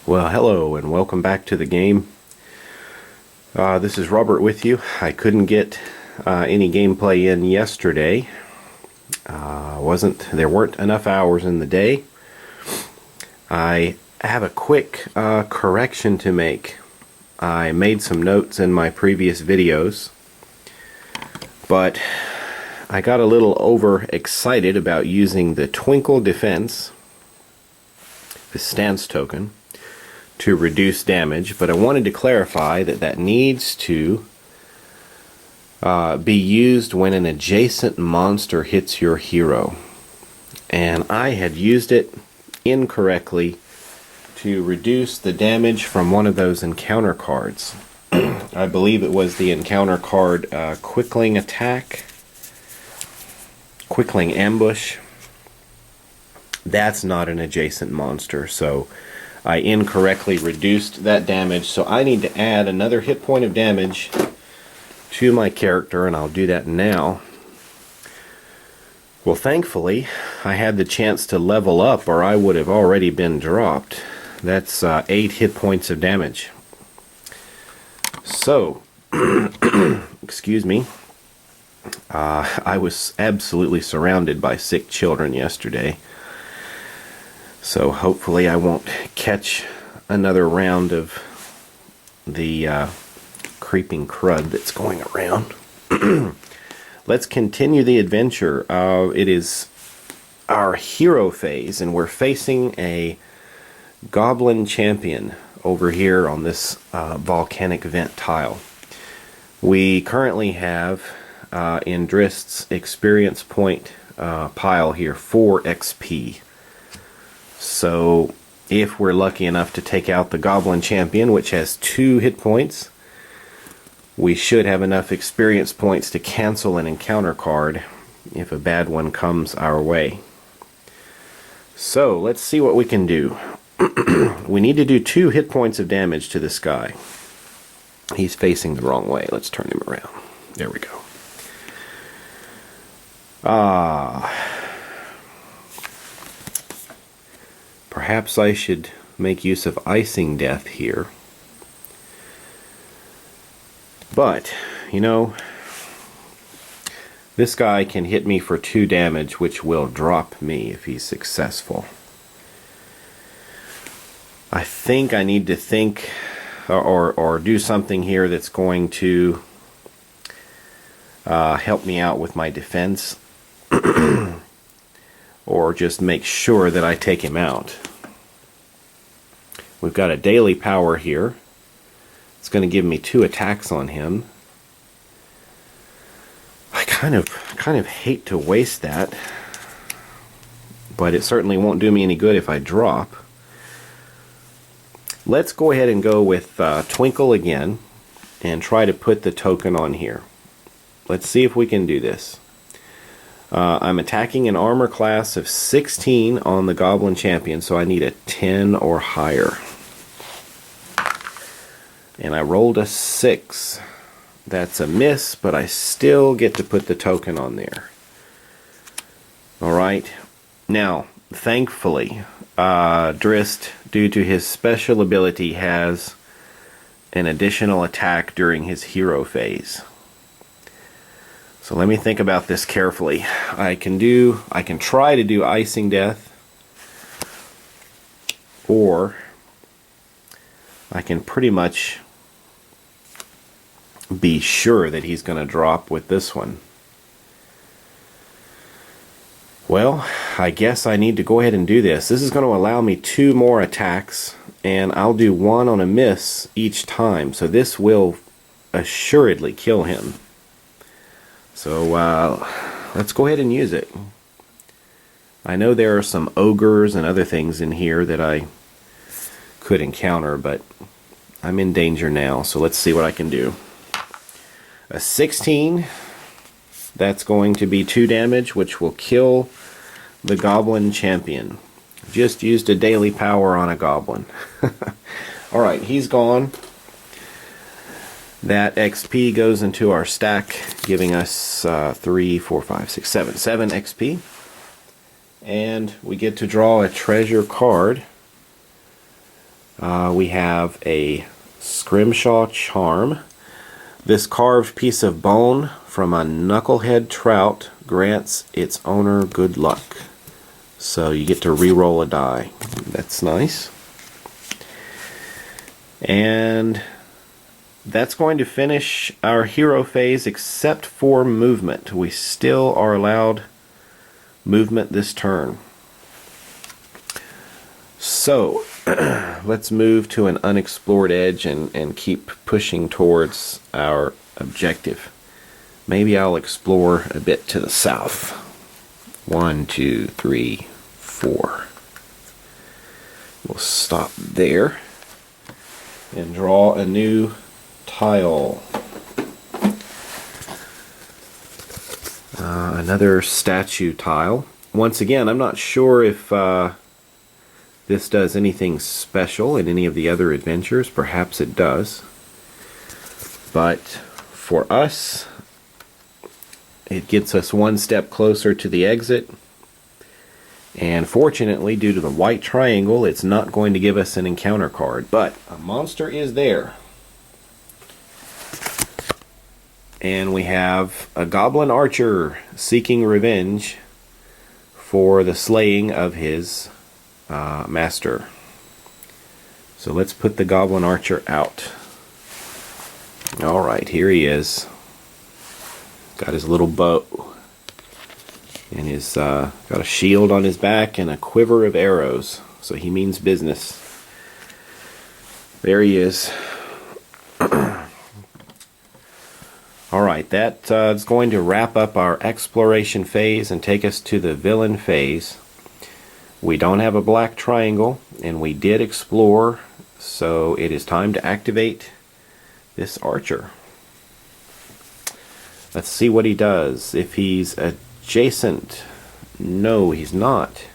Well, hello and welcome back to the game. This is Robert with you. I couldn't get any gameplay in yesterday. There weren't enough hours in the day. I have a quick correction to make. I made some notes in my previous videos, but I got a little overexcited about using the Twinkle Defense, the stance token, to reduce damage, but I wanted to clarify that that needs to be used when an adjacent monster hits your hero. And I had used it incorrectly to reduce the damage from one of those encounter cards. I believe it was the encounter card Quickling Attack, Quickling Ambush. That's not an adjacent monster, so I incorrectly reduced that damage, so I need to add another hit point of damage to my character, and I'll do that now. Well, thankfully, I had the chance to level up, or I would have already been dropped. That's 8 hit points of damage. So, excuse me, I was absolutely surrounded by sick children yesterday. So hopefully I won't catch another round of the creeping crud that's going around. Let's continue the adventure. It is our hero phase, and we're facing a goblin champion over here on this volcanic vent tile. We currently have in Drizzt's experience point pile here 4 XP. So if we're lucky enough to take out the Goblin Champion, which has 2 hit points, we should have enough experience points to cancel an encounter card if a bad one comes our way. So let's see what we can do. We need to do 2 hit points of damage to this guy. He's facing the wrong way. Let's turn him around. There we go. Perhaps I should make use of Icing Death here. But, you know, this guy can hit me for 2 damage, which will drop me if he's successful. I think I need to think or do something here that's going to help me out with my defense. Or just make sure that I take him out. We've got a daily power here. It's going to give me 2 attacks on him. I kind of hate to waste that, but it certainly won't do me any good if I drop. Let's go ahead and go with Twinkle again and try to put the token on here. Let's see if we can do this. I'm attacking an armor class of 16 on the Goblin Champion, so I need a 10 or higher. And I rolled a 6. That's a miss, but I still get to put the token on there. Alright. Now, thankfully, Drizzt, due to his special ability, has an additional attack during his hero phase. So let me think about this carefully. I can try to do Icing Death, or I can pretty much be sure that he's going to drop with this one. Well, I guess I need to go ahead and do this. This is going to allow me 2 more attacks, and I'll do 1 on a miss each time. So this will assuredly kill him. So let's go ahead and use it. I know there are some ogres and other things in here that I could encounter, but I'm in danger now, so let's see what I can do. A 16, that's going to be 2 damage, which will kill the Goblin Champion. Just used a daily power on a goblin. Alright, he's gone. That XP goes into our stack, giving us 3, 4, 5, 6, 7 XP. And we get to draw a treasure card We have a Scrimshaw charm. This carved piece of bone from a knucklehead trout grants its owner good luck. So you get to re-roll a die. That's nice. And that's going to finish our hero phase except for movement. We still are allowed movement this turn. So let's move to an unexplored edge and keep pushing towards our objective. Maybe I'll explore a bit to the south. 1, 2, 3, 4. We'll stop there and draw a new tile. Another statue tile. Once again, I'm not sure if this does anything special in any of the other adventures. Perhaps it does. But for us, it gets us one step closer to the exit. And fortunately, due to the white triangle, it's not going to give us an encounter card. But a monster is there. And we have a goblin archer seeking revenge for the slaying of his master. So let's put the goblin archer out. Alright, here he is. Got his little bow. And he's got a shield on his back and a quiver of arrows. So he means business. There he is. Alright, that is going to wrap up our exploration phase and take us to the villain phase. We don't have a black triangle, and we did explore, so it is time to activate this archer. Let's see what he does. If he's adjacent, no, he's not.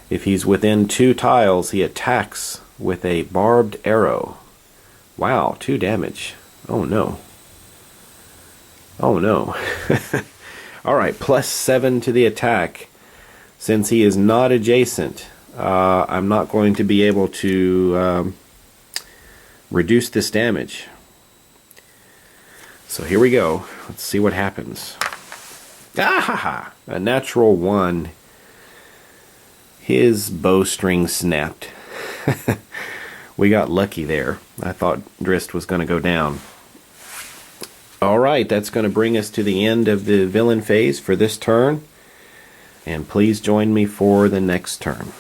If he's within 2 tiles, he attacks with a barbed arrow. Wow, 2 damage. Oh no. Oh no. Alright, +7 to the attack. Since he is not adjacent, I'm not going to be able to reduce this damage. So here we go. Let's see what happens. Ah! A natural 1. His bowstring snapped. We got lucky there. I thought Drizzt was going to go down. Alright, that's going to bring us to the end of the villain phase for this turn. And please join me for the next turn.